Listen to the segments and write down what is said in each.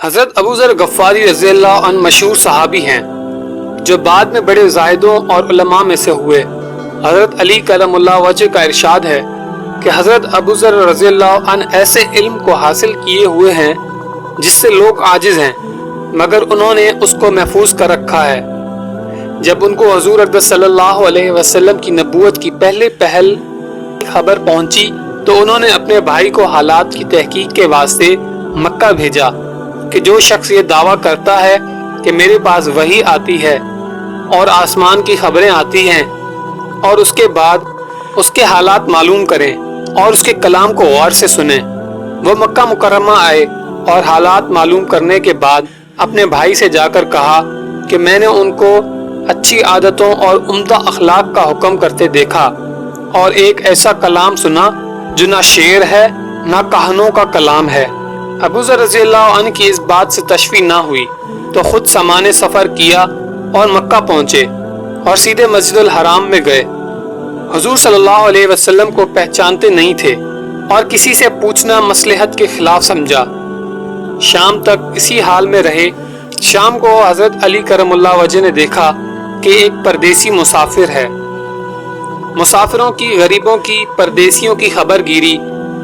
حضرت ابو ذر غفاری رضی اللہ عنہ مشہور صحابی ہیں جو بعد میں بڑے زاہدوں اور علماء میں سے ہوئے۔ حضرت علی کرم اللہ وجہ کا ارشاد ہے کہ حضرت ابو ذر رضی اللہ عنہ ایسے علم کو حاصل کیے ہوئے ہیں جس سے لوگ عاجز ہیں، مگر انہوں نے اس کو محفوظ کر رکھا ہے۔ جب ان کو حضور اقدس صلی اللہ علیہ وسلم کی نبوت کی پہل خبر پہنچی تو انہوں نے اپنے بھائی کو حالات کی تحقیق کے واسطے مکہ بھیجا کہ جو شخص یہ دعویٰ کرتا ہے کہ میرے پاس وحی آتی ہے اور آسمان کی خبریں آتی ہیں اور اس کے بعد اس کے حالات معلوم کریں اور اس کے کلام کو غور سے سنیں۔ وہ مکہ مکرمہ آئے اور حالات معلوم کرنے کے بعد اپنے بھائی سے جا کر کہا کہ میں نے ان کو اچھی عادتوں اور عمدہ اخلاق کا حکم کرتے دیکھا اور ایک ایسا کلام سنا جو نہ شعر ہے نہ کہانوں کا کلام ہے۔ ابو ذر رضی اللہ عنہ کی اس بات سے تشویش نہ ہوئی تو خود سامان سفر کیا اور مکہ پہنچے اور سیدھے مسجد الحرام میں گئے۔ حضور صلی اللہ علیہ وسلم کو پہچانتے نہیں تھے اور کسی سے پوچھنا مصلحت کے خلاف سمجھا۔ شام تک اسی حال میں رہے۔ شام کو حضرت علی کرم اللہ وجہ نے دیکھا کہ ایک پردیسی مسافر ہے۔ مسافروں کی، غریبوں کی، پردیسیوں کی خبر گیری،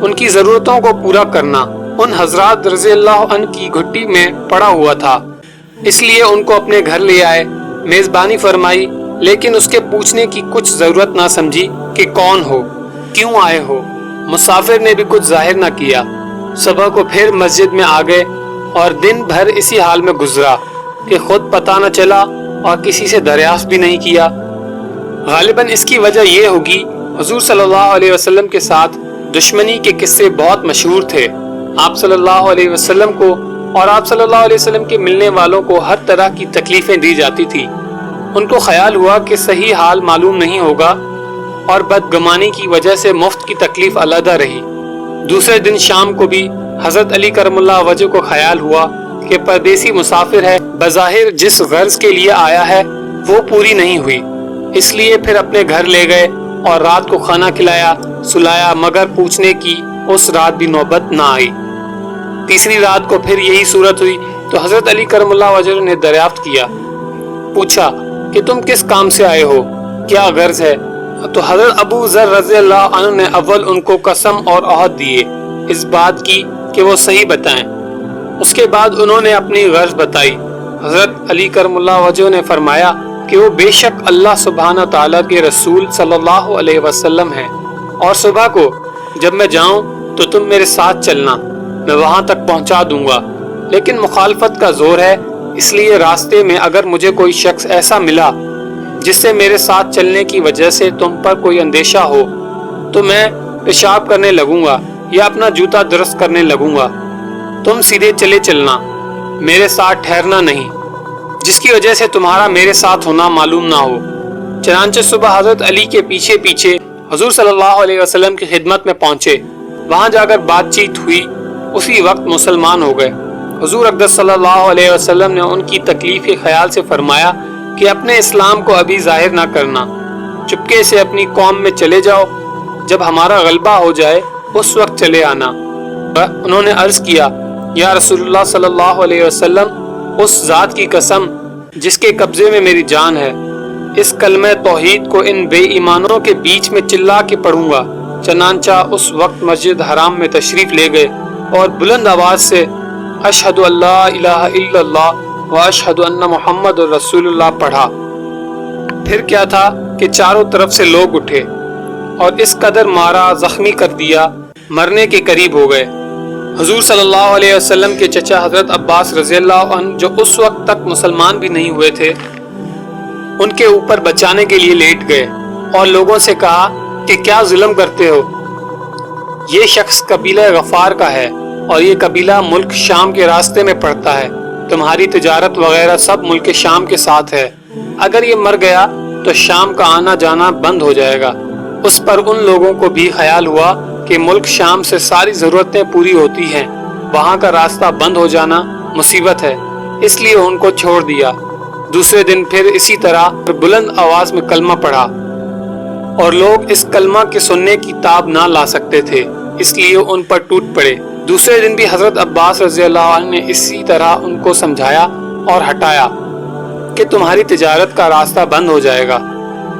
ان کی ضرورتوں کو پورا کرنا ان حضرات رضی اللہ عنہ کی گھٹی میں پڑا ہوا تھا، اس لیے ان کو اپنے گھر لے آئے، میزبانی فرمائی، لیکن اس کے پوچھنے کی کچھ ضرورت نہ سمجھی کہ کون ہو، کیوں آئے ہو۔ مسافر نے بھی کچھ ظاہر نہ کیا۔ صبح کو پھر مسجد میں آ گئے اور دن بھر اسی حال میں گزرا کہ خود پتہ نہ چلا اور کسی سے دریافت بھی نہیں کیا۔ غالباً اس کی وجہ یہ ہوگی حضور صلی اللہ علیہ وسلم کے ساتھ دشمنی کے قصے بہت مشہور تھے۔ آپ صلی اللہ علیہ وسلم کو اور آپ صلی اللہ علیہ وسلم کے ملنے والوں کو ہر طرح کی تکلیفیں دی جاتی تھی۔ ان کو خیال ہوا کہ صحیح حال معلوم نہیں ہوگا اور بدگمانی کی وجہ سے مفت کی تکلیف علیحدہ رہی۔ دوسرے دن شام کو بھی حضرت علی کرم اللہ وجہ کو خیال ہوا کہ پردیسی مسافر ہے، بظاہر جس غرض کے لیے آیا ہے وہ پوری نہیں ہوئی، اس لیے پھر اپنے گھر لے گئے اور رات کو کھانا کھلایا، سلایا، مگر پوچھنے کی اس رات بھی نوبت نہ آئی۔ تیسری رات کو پھر یہی صورت ہوئی تو حضرت علی کرم اللہ وجہ نے دریافت کیا، پوچھا کہ تم کس کام سے آئے ہو، کیا غرض ہے؟ تو حضرت ابو ذر رضی اللہ عنہ نے اول ان کو قسم اور عہد دیے اس بات کی کہ وہ صحیح بتائیں۔ اس کے بعد انہوں نے اپنی غرض بتائی۔ حضرت علی کرم اللہ وجہ نے فرمایا کہ وہ بے شک اللہ سبحانہ تعالیٰ کے رسول صلی اللہ علیہ وسلم ہیں، اور صبح کو جب میں جاؤں تو تم میرے ساتھ چلنا، میں وہاں تک پہنچا دوں گا، لیکن مخالفت کا زور ہے، اس لیے راستے میں اگر مجھے کوئی شخص ایسا ملا جس سے میرے ساتھ چلنے کی وجہ سے تم پر کوئی اندیشہ ہو تو میں پیشاب کرنے لگوں گا یا اپنا جوتا درست کرنے لگوں گا، تم سیدھے چلے چلنا، میرے ساتھ ٹھہرنا نہیں، جس کی وجہ سے تمہارا میرے ساتھ ہونا معلوم نہ ہو۔ چنانچہ صبح حضرت علی کے پیچھے پیچھے حضور صلی اللہ علیہ وسلم کی خدمت میں پہنچے، وہاں جا کر بات چیت ہوئی، اسی وقت مسلمان ہو گئے۔ حضور اقدس صلی اللہ علیہ وسلم نے ان کی تکلیف کے خیال سے فرمایا کہ اپنے اسلام کو ابھی ظاہر نہ کرنا، چپکے سے اپنی قوم میں چلے جاؤ، جب ہمارا غلبہ ہو جائے اس وقت چلے آنا۔ انہوں نے عرض کیا، یا رسول اللہ صلی اللہ علیہ وسلم، اس ذات کی قسم جس کے قبضے میں میری جان ہے، اس کلمہ توحید کو ان بے ایمانوں کے بیچ میں چلا کے پڑھوں گا۔ چنانچہ اس وقت مسجد حرام میں تشریف لے گئے اور بلند آواز سے اشہد ان لا الہ الا اللہ و اشہد ان محمد رسول اللہ پڑھا۔ پھر کیا تھا کہ چاروں طرف سے لوگ اٹھے اور اس قدر مارا، زخمی کر دیا، مرنے کے قریب ہو گئے۔ حضور صلی اللہ علیہ وسلم کے چچا حضرت عباس رضی اللہ عنہ جو اس وقت تک مسلمان بھی نہیں ہوئے تھے، ان کے اوپر بچانے کے لیے لیٹ گئے اور لوگوں سے کہا کہ کیا ظلم کرتے ہو، یہ شخص قبیلہ غفار کا ہے اور یہ قبیلہ ملک شام کے راستے میں پڑتا ہے، تمہاری تجارت وغیرہ سب ملک شام کے ساتھ ہے، اگر یہ مر گیا تو شام کا آنا جانا بند ہو جائے گا۔ اس پر ان لوگوں کو بھی خیال ہوا کہ ملک شام سے ساری ضرورتیں پوری ہوتی ہیں، وہاں کا راستہ بند ہو جانا مصیبت ہے، اس لیے ان کو چھوڑ دیا۔ دوسرے دن پھر اسی طرح بلند آواز میں کلمہ پڑھا اور لوگ اس کلمہ کے سننے کی تاب نہ لا سکتے تھے، اس لیے ان پر ٹوٹ پڑے۔ دوسرے دن بھی حضرت عباس رضی اللہ عنہ نے اسی طرح ان کو سمجھایا اور ہٹایا کہ تمہاری تجارت کا راستہ بند ہو جائے گا۔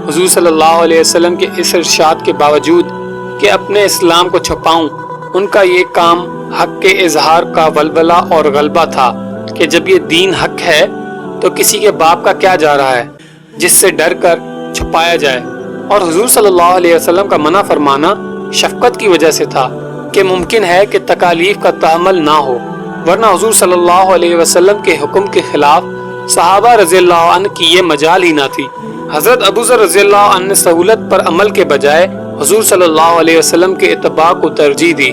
حضور صلی اللہ علیہ وسلم کے اس ارشاد کے باوجود کہ اپنے اسلام کو چھپاؤں، ان کا یہ کام حق کے اظہار کا ولولہ اور غلبہ تھا کہ جب یہ دین حق ہے تو کسی کے باپ کا کیا جا رہا ہے جس سے ڈر کر چھپایا جائے۔ اور حضور صلی اللہ علیہ وسلم کا منع فرمانا شفقت کی وجہ سے تھا کہ ممکن ہے کہ تکالیف کا تحمل نہ ہو، ورنہ حضور صلی اللہ علیہ وسلم کے حکم کے خلاف صحابہ رضی اللہ عنہ کی یہ مجال ہی نہ تھی۔ حضرت ابوذر رضی اللہ عنہ نے سہولت پر عمل کے بجائے حضور صلی اللہ علیہ وسلم کے اتباع کو ترجیح دی۔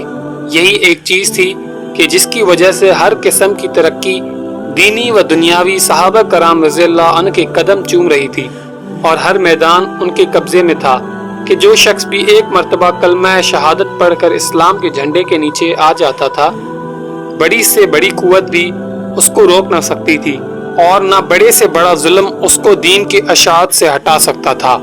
یہی ایک چیز تھی کہ جس کی وجہ سے ہر قسم کی ترقی دینی و دنیاوی صحابہ کرام رضی اللہ عنہ کے قدم چوم رہی تھی، اور ہر میدان ان کے قبضے میں تھا کہ جو شخص بھی ایک مرتبہ کلمہ شہادت پڑھ کر اسلام کے جھنڈے کے نیچے آ جاتا تھا، بڑی سے بڑی قوت بھی اس کو روک نہ سکتی تھی، اور نہ بڑے سے بڑا ظلم اس کو دین کے اشاعت سے ہٹا سکتا تھا۔